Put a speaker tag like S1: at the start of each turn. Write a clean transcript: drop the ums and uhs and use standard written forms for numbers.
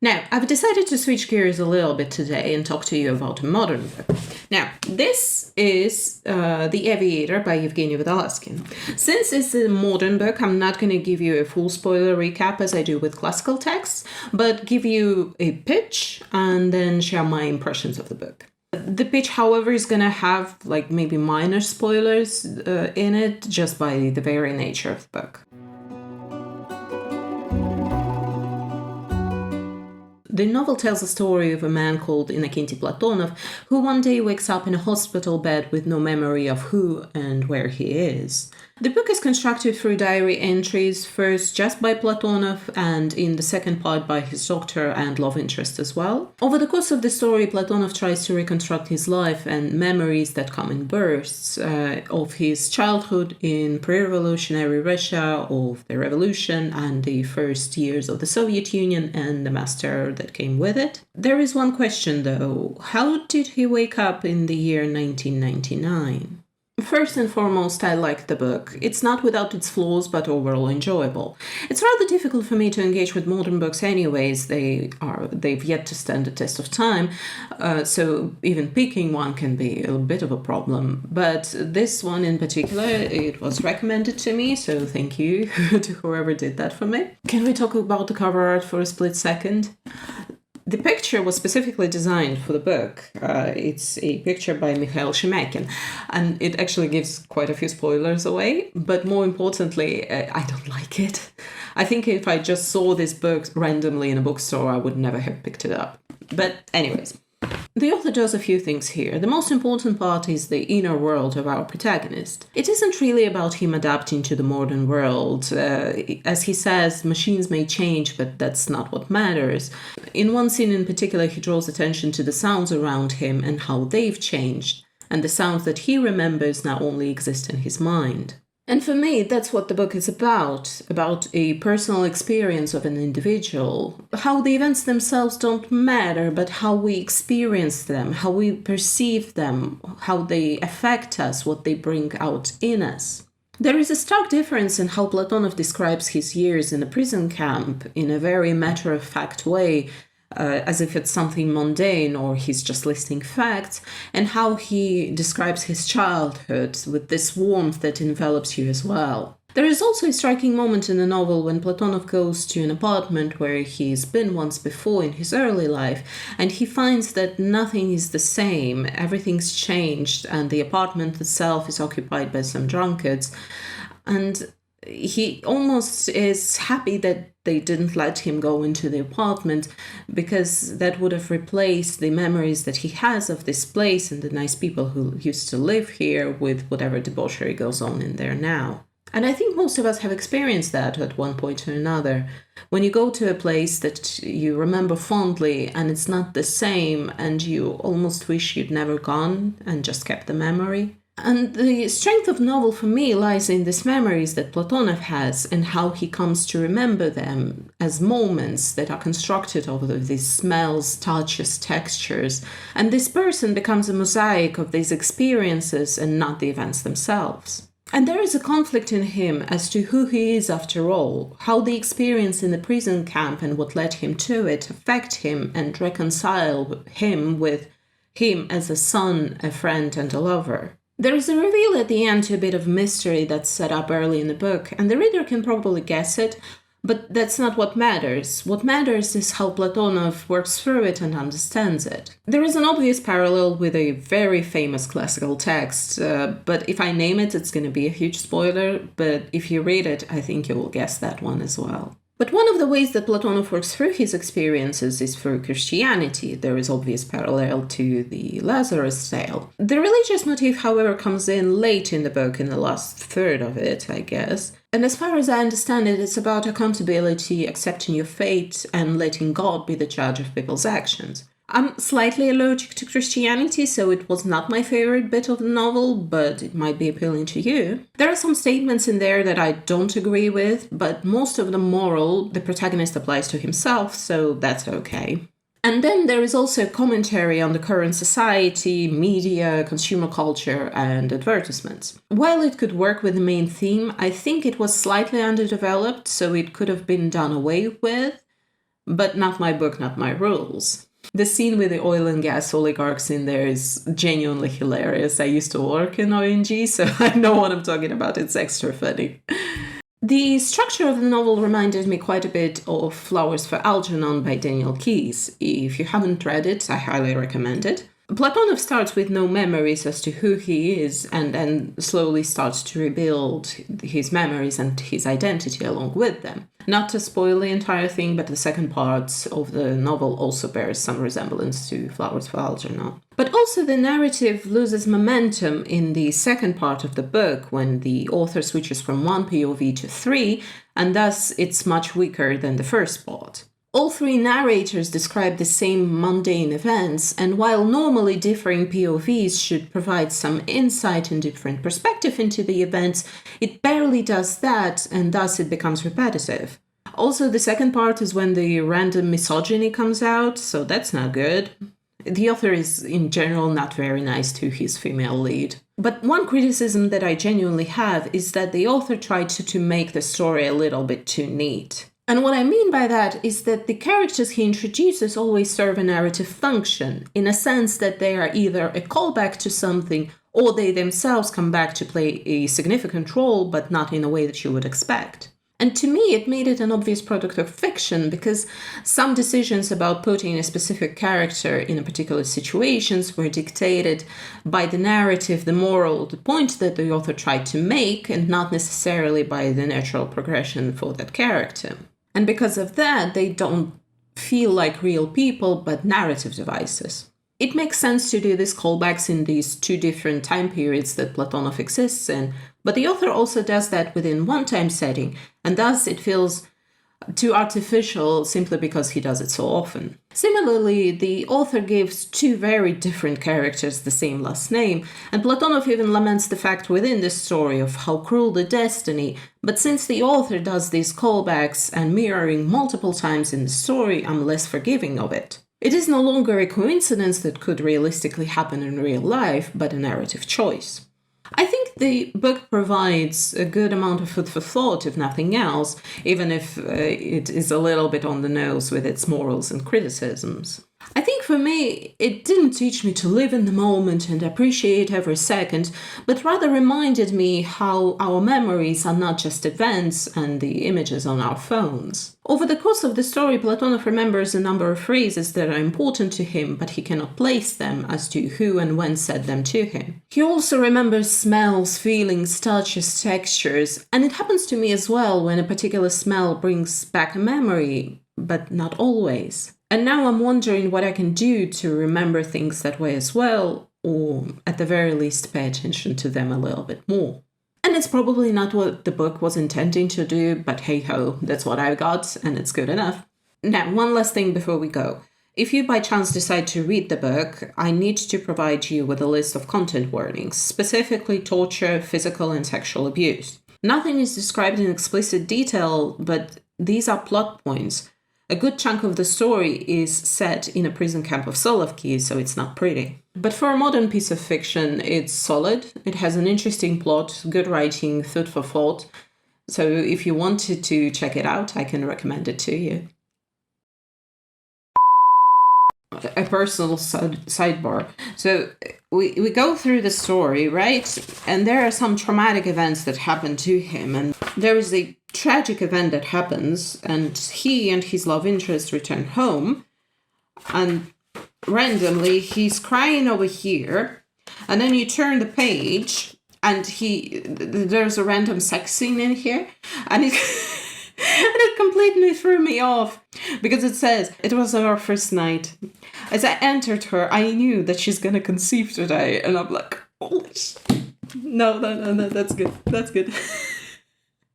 S1: Now, I've decided to switch gears a little bit today and talk to you about a modern book. Now, this is The Aviator by Evgeniy Vodolazkin. Since it's a modern book, I'm not going to give you a full spoiler recap as I do with classical texts, but give you a pitch and then share my impressions of the book. The pitch, however, is going to have maybe minor spoilers in it just by the very nature of the book. The novel tells the story of a man called Evgeniy Platonov, who one day wakes up in a hospital bed with no memory of who and where he is. The book is constructed through diary entries, first just by Platonov, and in the second part by his doctor and love interest as well. Over the course of the story, Platonov tries to reconstruct his life and memories that come in bursts of his childhood in pre-revolutionary Russia, of the revolution and the first years of the Soviet Union and the mass terror that came with it. There is one question though: how did he wake up in the year 1999? First and foremost, I like the book. It's not without its flaws, but overall enjoyable. It's rather difficult for me to engage with modern books anyways. They've yet to stand the test of time, so even picking one can be a bit of a problem. But this one in particular, it was recommended to me, so thank you to whoever did that for me. Can we talk about the cover art for a split second? The picture was specifically designed for the book. It's a picture by Mikhail Shemakin, and it actually gives quite a few spoilers away, but more importantly, I don't like it. I think if I just saw this book randomly in a bookstore, I would never have picked it up. But anyways, the author does a few things here. The most important part is the inner world of our protagonist. It isn't really about him adapting to the modern world. As he says, machines may change, but that's not what matters. In one scene in particular, he draws attention to the sounds around him and how they've changed, and the sounds that he remembers now only exist in his mind. And for me, that's what the book is about a personal experience of an individual. How the events themselves don't matter, but how we experience them, how we perceive them, how they affect us, what they bring out in us. There is a stark difference in how Platonov describes his years in a prison camp in a very matter-of-fact way, as if it's something mundane or he's just listing facts, and how he describes his childhood with this warmth that envelops you as well. There is also a striking moment in the novel when Platonov goes to an apartment where he's been once before in his early life, and he finds that nothing is the same, everything's changed, and the apartment itself is occupied by some drunkards. And he almost is happy that they didn't let him go into the apartment, because that would have replaced the memories that he has of this place and the nice people who used to live here with whatever debauchery goes on in there now. And I think most of us have experienced that at one point or another. When you go to a place that you remember fondly and it's not the same, and you almost wish you'd never gone and just kept the memory. And the strength of the novel for me lies in these memories that Platonov has and how he comes to remember them as moments that are constructed of these smells, touches, textures. And this person becomes a mosaic of these experiences and not the events themselves. And there is a conflict in him as to who he is after all, how the experience in the prison camp and what led him to it affect him and reconcile him with him as a son, a friend, and a lover. There is a reveal at the end to a bit of mystery that's set up early in the book, and the reader can probably guess it, but that's not what matters. What matters is how Platonov works through it and understands it. There is an obvious parallel with a very famous classical text, but if I name it, it's going to be a huge spoiler, but if you read it, I think you will guess that one as well. But one of the ways that Platonov works through his experiences is through Christianity. There is obvious parallel to the Lazarus tale. The religious motif, however, comes in late in the book, in the last third of it, I guess. And as far as I understand it, it's about accountability, accepting your fate, and letting God be the judge of people's actions. I'm slightly allergic to Christianity, so it was not my favorite bit of the novel, but it might be appealing to you. There are some statements in there that I don't agree with, but most of the moral the protagonist applies to himself, so that's okay. And then there is also commentary on the current society, media, consumer culture, and advertisements. While it could work with the main theme, I think it was slightly underdeveloped, so it could have been done away with. But not my book, not my rules. The scene with the oil and gas oligarchs in there is genuinely hilarious. I used to work in ONG, so I know what I'm talking about. It's extra funny. The structure of the novel reminded me quite a bit of Flowers for Algernon by Daniel Keyes. If you haven't read it, I highly recommend it. Platonov starts with no memories as to who he is and then slowly starts to rebuild his memories and his identity along with them. Not to spoil the entire thing, but the second part of the novel also bears some resemblance to Flowers for Algernon. But also the narrative loses momentum in the second part of the book when the author switches from one POV to three, and thus it's much weaker than the first part. All three narrators describe the same mundane events, and while normally differing POVs should provide some insight and different perspective into the events, it barely does that, and thus it becomes repetitive. Also, the second part is when the random misogyny comes out, so that's not good. The author is, in general, not very nice to his female lead. But one criticism that I genuinely have is that the author tried to make the story a little bit too neat. And what I mean by that is that the characters he introduces always serve a narrative function, in a sense that they are either a callback to something or they themselves come back to play a significant role, but not in a way that you would expect. And to me, it made it an obvious product of fiction because some decisions about putting a specific character in a particular situations were dictated by the narrative, the moral, the point that the author tried to make, and not necessarily by the natural progression for that character. And because of that, they don't feel like real people, but narrative devices. It makes sense to do these callbacks in these two different time periods that Platonov exists in, but the author also does that within one time setting, and thus it feels too artificial simply because he does it so often. Similarly, the author gives two very different characters the same last name, and Platonov even laments the fact within this story of how cruel the destiny, but since the author does these callbacks and mirroring multiple times in the story, I'm less forgiving of it. It is no longer a coincidence that could realistically happen in real life, but a narrative choice. I think the book provides a good amount of food for thought, if nothing else, even if it is a little bit on the nose with its morals and criticisms. I think for me, it didn't teach me to live in the moment and appreciate every second, but rather reminded me how our memories are not just events and the images on our phones. Over the course of the story, Platonov remembers a number of phrases that are important to him, but he cannot place them as to who and when said them to him. He also remembers smells, feelings, touches, textures, and it happens to me as well when a particular smell brings back a memory, but not always. And now I'm wondering what I can do to remember things that way as well, or at the very least pay attention to them a little bit more. And it's probably not what the book was intending to do, but hey-ho, that's what I got, and it's good enough. Now, one last thing before we go. If you by chance decide to read the book, I need to provide you with a list of content warnings, specifically torture, physical and sexual abuse. Nothing is described in explicit detail, but these are plot points. A good chunk of the story is set in a prison camp of Solovki, so it's not pretty. But for a modern piece of fiction, it's solid. It has an interesting plot, good writing, food for thought. So if you wanted to check it out, I can recommend it to you. A personal sidebar. So we go through the story, right? And there are some traumatic events that happen to him. And there is a tragic event that happens, and he and his love interest return home. And randomly, he's crying over here. And then you turn the page, and there's a random sex scene in here. And it completely threw me off. Because it says, it was our first night. As I entered her, I knew that she's gonna conceive today. And I'm like, holy shit. No, that's good. That's good.